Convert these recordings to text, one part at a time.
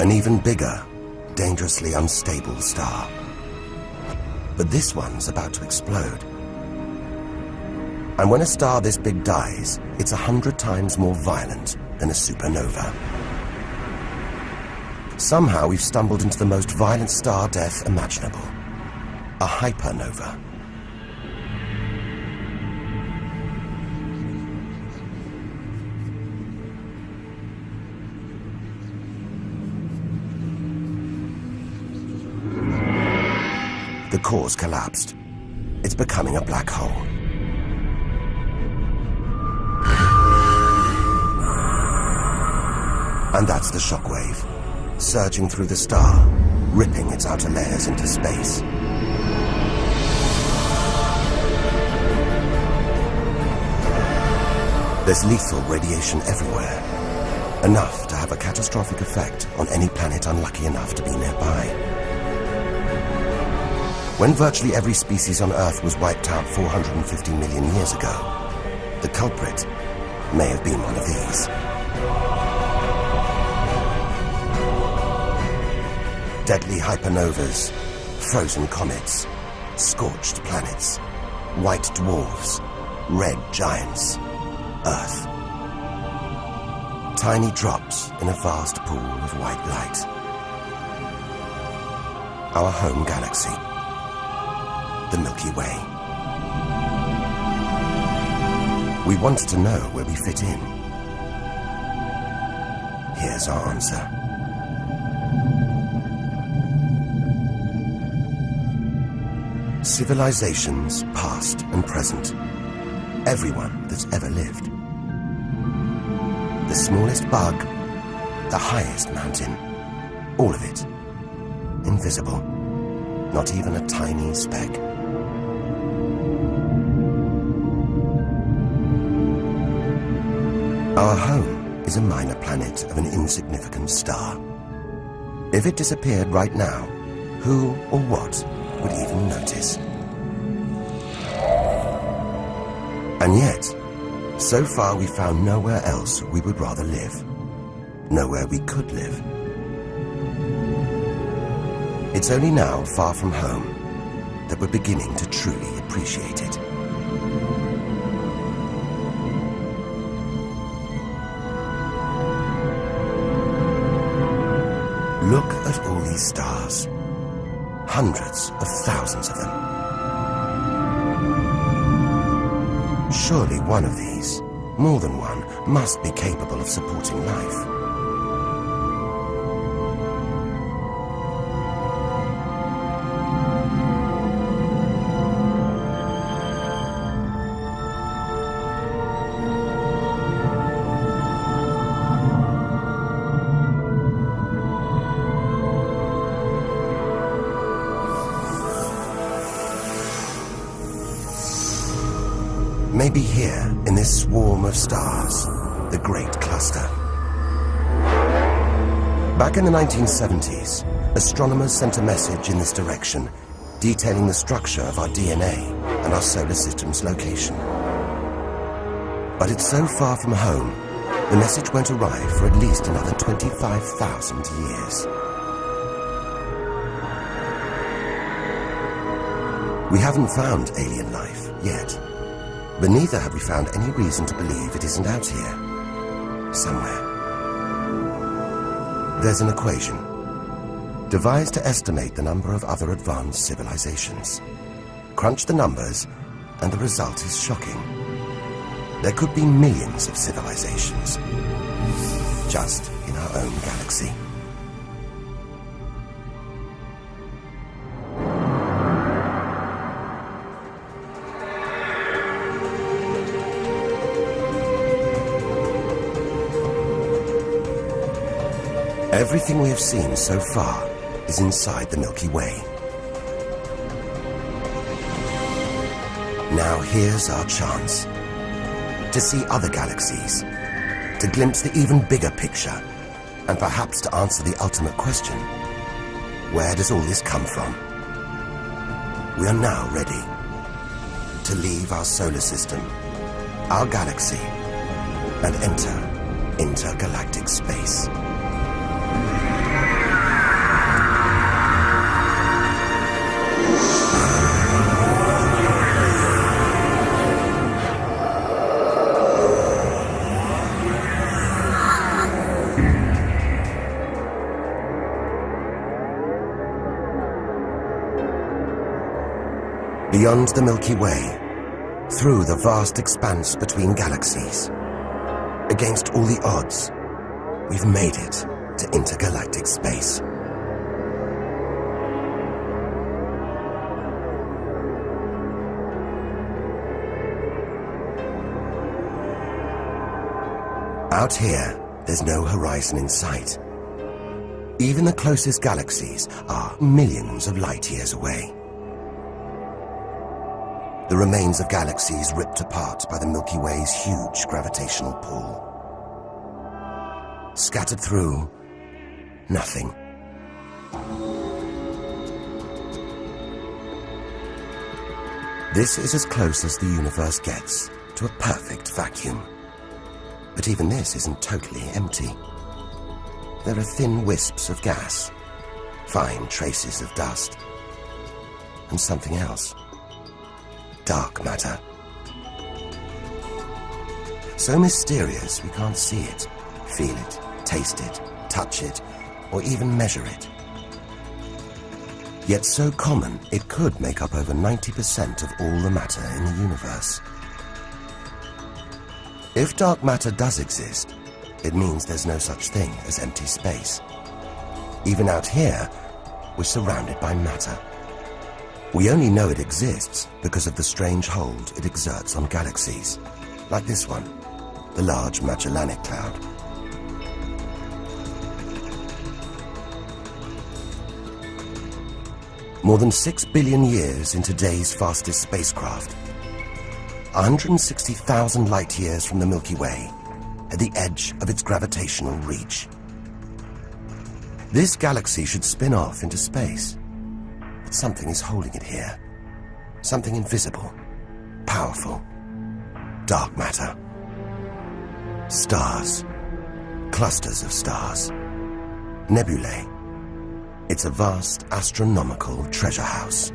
An even bigger, dangerously unstable star. But this one's about to explode. And when a star this big dies, it's 100 times more violent than a supernova. Somehow we've stumbled into the most violent star death imaginable. A hypernova. The core's collapsed. It's becoming a black hole. And that's the shockwave, surging through the star, ripping its outer layers into space. There's lethal radiation everywhere, enough to have a catastrophic effect on any planet unlucky enough to be nearby. When virtually every species on Earth was wiped out 450 million years ago, the culprit may have been one of these. Deadly hypernovas, frozen comets, scorched planets, white dwarfs, red giants, Earth. Tiny drops in a vast pool of white light. Our home galaxy, the Milky Way. We wanted to know where we fit in. Here's our answer. Civilizations, past and present. Everyone that's ever lived. The smallest bug, the highest mountain, all of it invisible. Not even a tiny speck. Our home is a minor planet of an insignificant star. If it disappeared right now, who or what would even notice? And yet, so far we found nowhere else we would rather live. Nowhere we could live. It's only now, far from home, that we're beginning to truly appreciate it. Look at all these stars. Hundreds of thousands of them. Surely one of these, more than one, must be capable of supporting life. Maybe here, in this swarm of stars, the Great Cluster. Back in the 1970s, astronomers sent a message in this direction, detailing the structure of our DNA and our solar system's location. But it's so far from home, the message won't arrive for at least another 25,000 years. We haven't found alien life yet. But neither have we found any reason to believe it isn't out here, somewhere. There's an equation, devised to estimate the number of other advanced civilizations. Crunch the numbers, and the result is shocking. There could be millions of civilizations, just in our own galaxy. Everything we have seen so far is inside the Milky Way. Now here's our chance to see other galaxies, to glimpse the even bigger picture, and perhaps to answer the ultimate question: where does all this come from? We are now ready to leave our solar system, our galaxy, and enter intergalactic space. Beyond the Milky Way, through the vast expanse between galaxies. Against all the odds, we've made it to intergalactic space. Out here, there's no horizon in sight. Even the closest galaxies are millions of light years away. The remains of galaxies ripped apart by the Milky Way's huge gravitational pull. Scattered through, nothing. This is as close as the universe gets to a perfect vacuum. But even this isn't totally empty. There are thin wisps of gas, fine traces of dust, and something else. Dark matter. So mysterious we can't see it, feel it, taste it, touch it, or even measure it. Yet so common it could make up over 90% of all the matter in the universe. If dark matter does exist, it means there's no such thing as empty space. Even out here, we're surrounded by matter. We only know it exists because of the strange hold it exerts on galaxies, like this one, the Large Magellanic Cloud. More than 6 billion years in today's fastest spacecraft, 160,000 light-years from the Milky Way, at the edge of its gravitational reach. This galaxy should spin off into space, but something is holding it here. Something invisible, powerful, dark matter. Stars, clusters of stars, nebulae. It's a vast astronomical treasure house.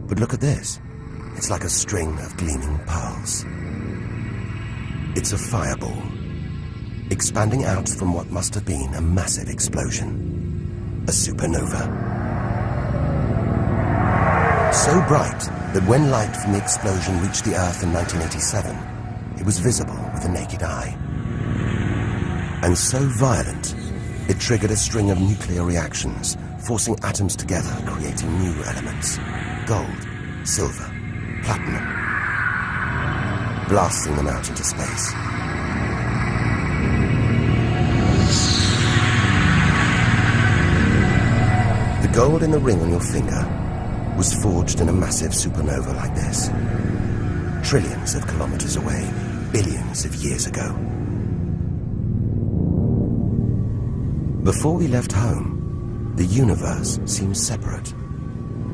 But look at this. It's like a string of gleaming pearls. It's a fireball, expanding out from what must have been a massive explosion. A supernova. So bright that when light from the explosion reached the Earth in 1987, it was visible with the naked eye. And so violent, it triggered a string of nuclear reactions, forcing atoms together, creating new elements. Gold, silver, platinum, blasting them out into space. The gold in the ring on your finger was forged in a massive supernova like this, trillions of kilometers away, billions of years ago. Before we left home, the universe seemed separate.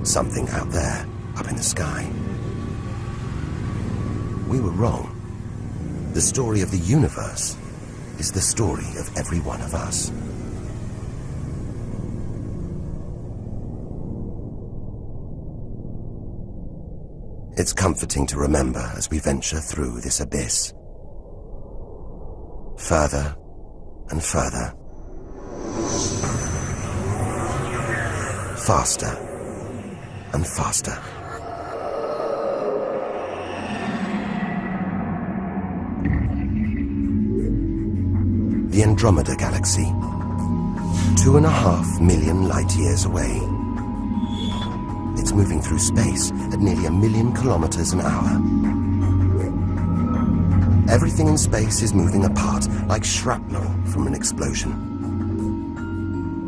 Something out there, up in the sky. We were wrong. The story of the universe is the story of every one of us. It's comforting to remember as we venture through this abyss. Further and further. Faster and faster. The Andromeda Galaxy, 2.5 million light-years away. It's moving through space at nearly 1 million kilometers an hour. Everything in space is moving apart like shrapnel from an explosion.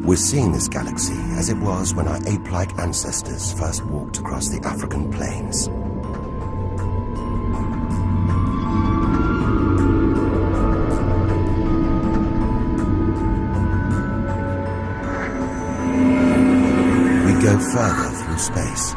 We're seeing this galaxy as it was when our ape-like ancestors first walked across the African plains. We go further through space.